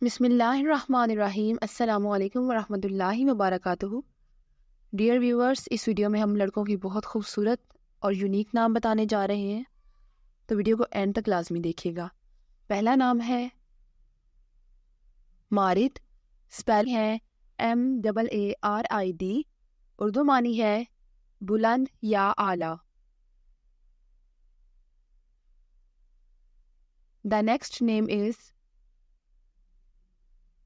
بسم اللہ الرحمن الرحیم۔ السلام علیکم ورحمۃ اللہ وبرکاتہ۔ ڈیئر ویورز، اس ویڈیو میں ہم لڑکوں کی بہت خوبصورت اور یونیک نام بتانے جا رہے ہیں، تو ویڈیو کو اینڈ تک لازمی دیکھیے گا۔ پہلا نام ہے مارد، اسپیل ہے MAARID، اردو معنی ہے بلند یا اعلیٰ۔ The next name is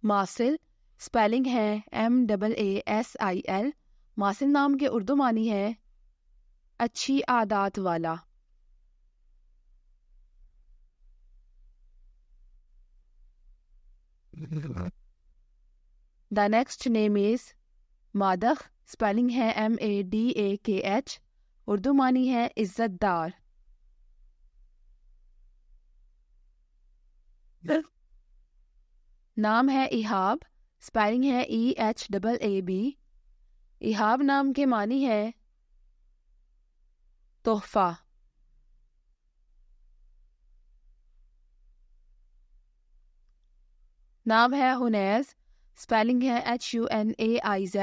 Masil, spelling ہے MAASIL۔ ماسل نام کے اردو معنی ہے اچھی عادات والا۔ The next name is Madakh, spelling ہے MADAKH، اردو معنی ہے عزت دار۔ نام ہے ایہاب، اسپیلنگ ہے EHAAB۔ ایہاب نام کے معنی ہے تحفہ۔ نام ہے حنیز، اسپیلنگ ہے HUNAIZ۔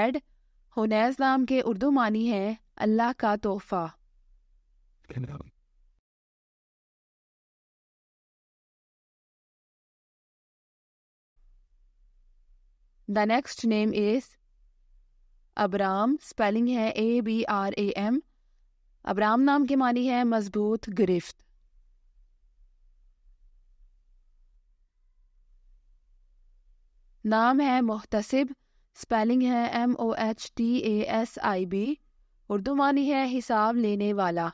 حنیز نام کے اردو معنی ہے اللہ کا تحفہ۔ دا نیکسٹ نیم از ابرام، اسپیلنگ ہے ABRAM۔ ابرام نام کے معنی ہے مضبوط گرفت۔ نام ہے محتسب، اسپیلنگ ہے MOHTASIB، اردو معنی ہے حساب لینے والا۔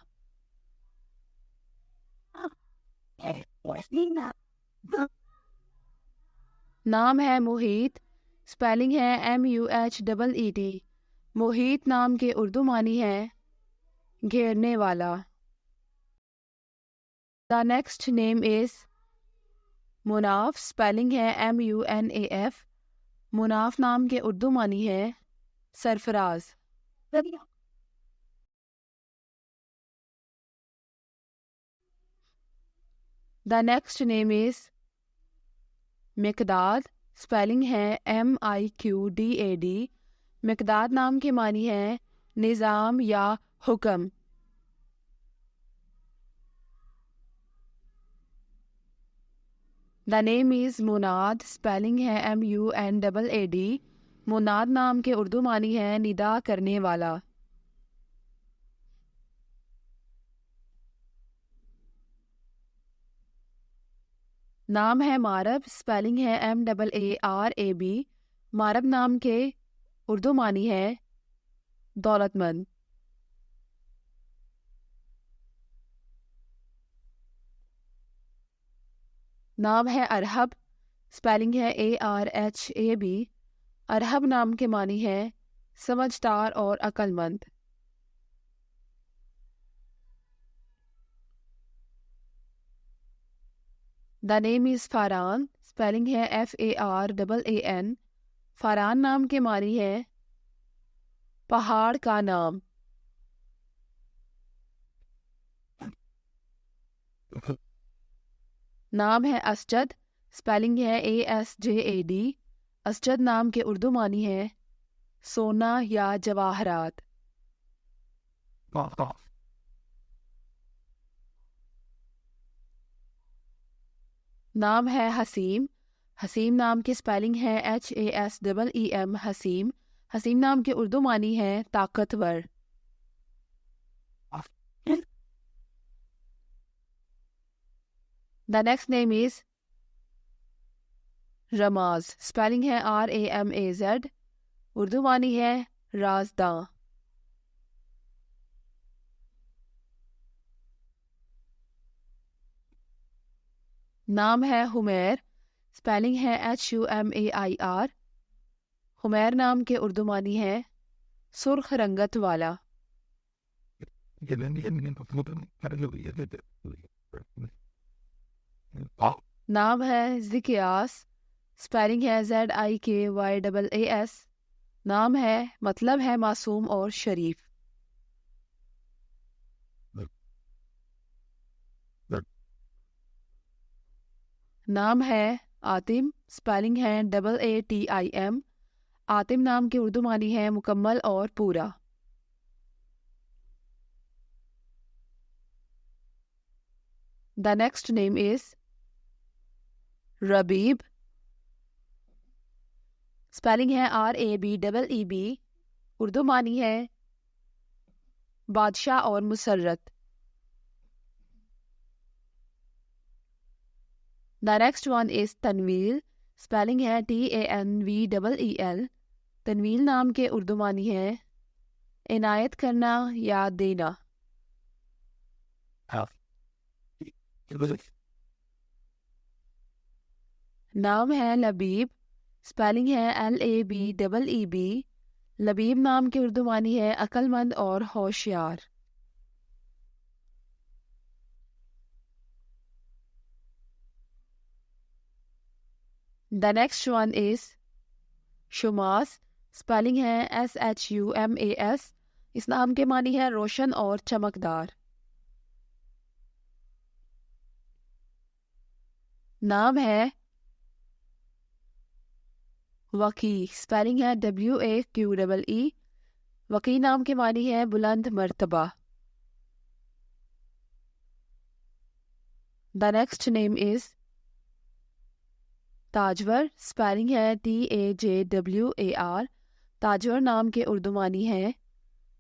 نام ہے محیط، اسپیلنگ ہے MUHEET۔ محیط نام کے اردو معنی ہے گھیرنے والا۔ The next name is Munaf, spelling ہے MUNAF۔ مناف نام کے اردو معنی ہے سرفراز۔ The next name is Miqdad, spelling ہے MIQDAD۔ مقداد نام کے معنی ہے نظام یا حکم۔ دا نیم از مناد، اسپیلنگ ہے MUNAAD۔ مناد نام کے اردو معنی ہے ندا کرنے والا۔ نام ہے مارب، اسپیلنگ ہے MAARAB۔ مارب نام کے اردو معنی ہے دولت مند۔ نام ہے ارہب، اسپیلنگ ہے ARHAB۔ ارہب نام کے معنی ہے سمجھدار اور عقل مند۔ دا نیم از فاران، اسپیلنگ ہے FARAAN۔ فاران نام کے معنی ہے پہاڑ کا نام۔ نام ہے اسجد، اسپیلنگ ہے ASJAD۔ اسجد نام کے اردو معنی ہے سونا یا جواہرات۔ نام ہے حسیم، حسیم نام کی اسپیلنگ ہے HASEEM۔ حسیم، حسیم نام کے اردو معنی ہے طاقتور۔ The next name is Ramaz, spelling ہے RAMAZ۔ اردو معنی ہے رازداں۔ نام ہے حمیر، اسپیلنگ ہے HUMAIR۔ حمیر نام کے اردو معنی ہے سرخ رنگت والا۔ نام ہے ذکیاس، اسپیلنگ ہے ZIKYAAS۔ نام ہے مطلب ہے معصوم اور شریف۔ نام ہے آتم اسپیلنگ ہے AATIM. آتم نام کے اردو معنی ہے مکمل اور پورا. The next name is Rabeeb. Spelling ہے RABEEB. اردو معنی ہے بادشاہ اور مسرت. The next one is Tanveel. Spelling ہے TANVEEL. تنویل نام کے اردو معنی ہے عنایت کرنا یا دینا. نام ہے لبیب. اسپیلنگ ہے LABEEB. لبیب نام کے اردو معنی ہے عقل مند اور ہوشیار. The next one is Shumas. Spelling ہے SHUMAS. اس نام کے معنی ہے روشن اور چمکدار. نام ہے وقی. اسپیلنگ ہے WAQEE. وقی نام کے معنی ہے بلند مرتبہ. The next name is Tajwar. Spelling ہے TAJWAR. تاجور نام کے اردو معنی ہے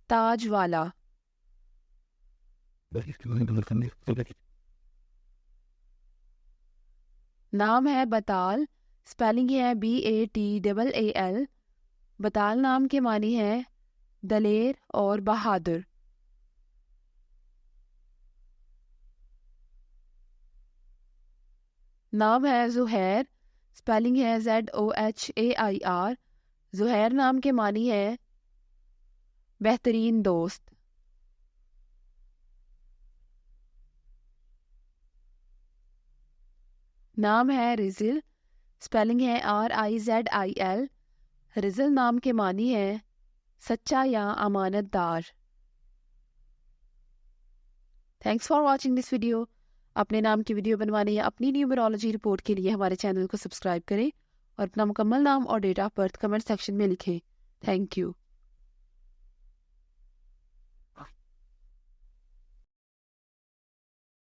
تاج والا. نام ہے بطال. اسپیلنگ ہے BATAL. بطال نام کے معنی ہے دلیر اور بہادر. نام ہے زہیر. اسپیلنگ ہے ZOHAIR. زہیر نام کے معنی ہے بہترین دوست. نام ہے رزل. اسپیلنگ ہے RIZIL. رزل نام کے معنی ہے سچا یا امانت دار. Thanks for watching this video. اپنے نام کی ویڈیو بنوانے یا اپنی نیومرولوجی رپورٹ کے لیے ہمارے چینل کو سبسکرائب کریں اور اپنا مکمل نام اور date of birth comment section میں لکھیں. Thank you.